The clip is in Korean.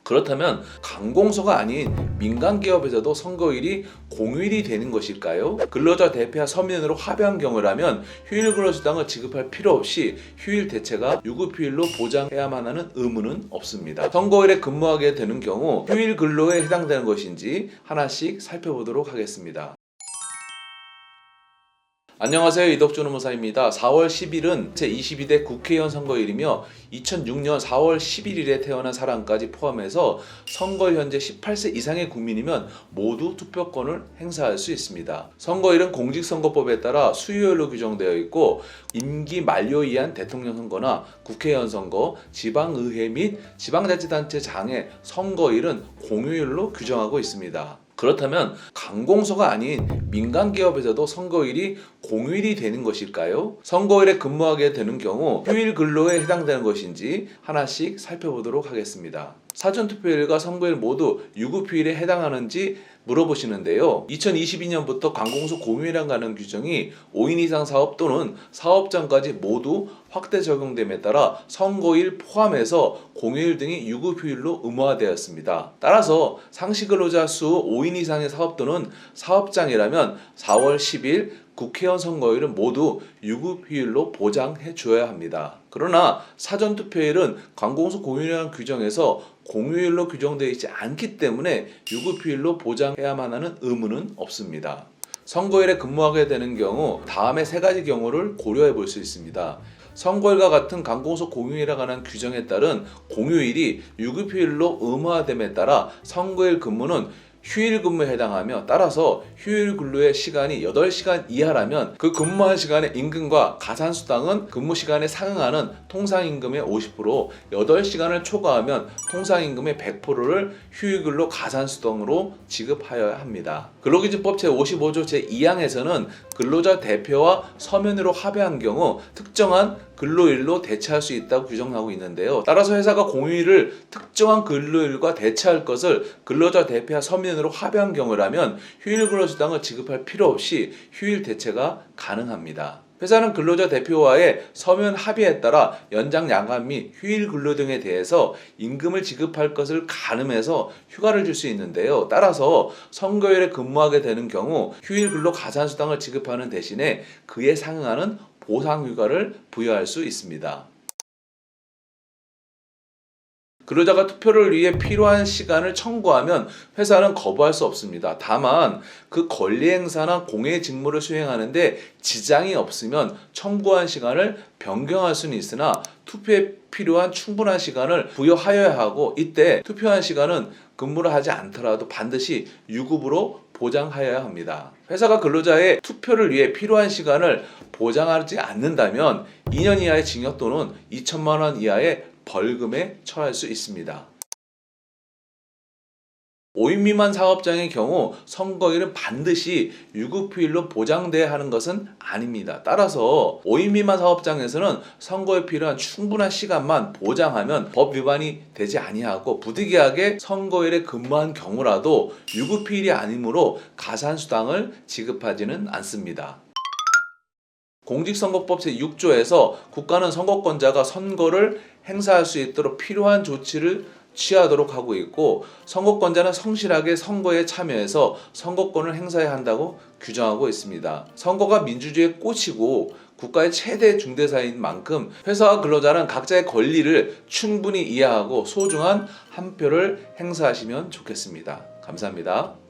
그렇다면 관공서가 아닌 민간 기업에서도 선거일이 공휴일이 되는 것일까요? 근로자 대표와 서면으로 합의한 경우라면 휴일 근로수당을 지급할 필요 없이 휴일 대체가 유급휴일로 보장해야만 하는 의무는 없습니다. 선거일에 근무하게 되는 경우 휴일 근로에 해당되는 것인지 하나씩 살펴보도록 하겠습니다. 안녕하세요. 이덕준 의무사입니다. 4월 10일은 제22대 국회의원 선거일이며 2006년 4월 11일에 태어난 사람까지 포함해서 선거일 현재 18세 이상의 국민이면 모두 투표권을 행사할 수 있습니다. 선거일은 공직선거법에 따라 수요일로 규정되어 있고 임기 만료에 의한 대통령 선거나 국회의원 선거, 지방의회 및 지방자치단체장의 선거일은 공휴일로 규정하고 있습니다. 그렇다면 관공서가 아닌 민간 기업에서도 선거일이 공휴일이 되는 것일까요? 선거일에 근무하게 되는 경우 휴일 근로에 해당되는 것인지 하나씩 살펴보도록 하겠습니다. 사전투표일과 선거일 모두 유급휴일에 해당하는지 물어보시는데요. 2022년부터 관공서 공휴일이라는 규정이 5인 이상 사업 또는 사업장까지 모두 확대 적용됨에 따라 선거일 포함해서 공휴일 등이 유급휴일로 의무화되었습니다. 따라서 상시근로자 수 5인 이상의 사업 또는 사업장이라면 4월 10일 국회의원 선거일은 모두 유급휴일로 보장해 줘야 합니다. 그러나 사전투표일은 관공서 공휴일이라는 규정에서 공휴일로 규정되어 있지 않기 때문에 유급휴일로 보장해야만 하는 의무는 없습니다. 선거일에 근무하게 되는 경우 다음의 세 가지 경우를 고려해 볼 수 있습니다. 선거일과 같은 관공서 공휴일에 관한 규정에 따른 공휴일이 유급휴일로 의무화됨에 따라 선거일 근무는 휴일 근무에 해당하며 따라서 휴일 근로의 시간이 8시간 이하라면 그 근무한 시간의 임금과 가산수당은 근무 시간에 상응하는 통상임금의 50%, 8시간을 초과하면 통상임금의 100%를 휴일 근로 가산수당으로 지급하여야 합니다. 근로기준법 제55조 제2항에서는 근로자 대표와 서면으로 합의한 경우 특정한 근로일로 대체할 수 있다고 규정하고 있는데요. 따라서 회사가 공휴일을 특정한 근로일과 대체할 것을 근로자 대표와 서면으로 합의한 경우라면 휴일 근로수당을 지급할 필요 없이 휴일 대체가 가능합니다. 회사는 근로자 대표와의 서면 합의에 따라 연장 야간 및 휴일 근로 등에 대해서 임금을 지급할 것을 가늠해서 휴가를 줄 수 있는데요. 따라서 선거일에 근무하게 되는 경우 휴일 근로 가산수당을 지급하는 대신에 그에 상응하는 보상휴가를 부여할 수 있습니다. 근로자가 투표를 위해 필요한 시간을 청구하면 회사는 거부할 수 없습니다. 다만 그 권리 행사나 공의 직무를 수행하는데 지장이 없으면 청구한 시간을 변경할 수는 있으나 투표에 필요한 충분한 시간을 부여하여야 하고 이때 투표한 시간은 근무를 하지 않더라도 반드시 유급으로 보장하여야 합니다. 회사가 근로자의 투표를 위해 필요한 시간을 보장하지 않는다면 2년 이하의 징역 또는 2천만 원 이하의 벌금에 처할 수 있습니다. 5인 미만 사업장의 경우 선거일은 반드시 유급휴일로 보장돼야 하는 것은 아닙니다. 따라서 5인 미만 사업장에서는 선거에 필요한 충분한 시간만 보장하면 법 위반이 되지 아니하고 부득이하게 선거일에 근무한 경우라도 유급휴일이 아니므로 가산수당을 지급하지는 않습니다. 공직선거법 제6조에서 국가는 선거권자가 선거를 행사할 수 있도록 필요한 조치를 취하도록 하고 있고 선거권자는 성실하게 선거에 참여해서 선거권을 행사해야 한다고 규정하고 있습니다. 선거가 민주주의의 꽃이고 국가의 최대 중대사인 만큼 회사와 근로자는 각자의 권리를 충분히 이해하고 소중한 한 표를 행사하시면 좋겠습니다. 감사합니다.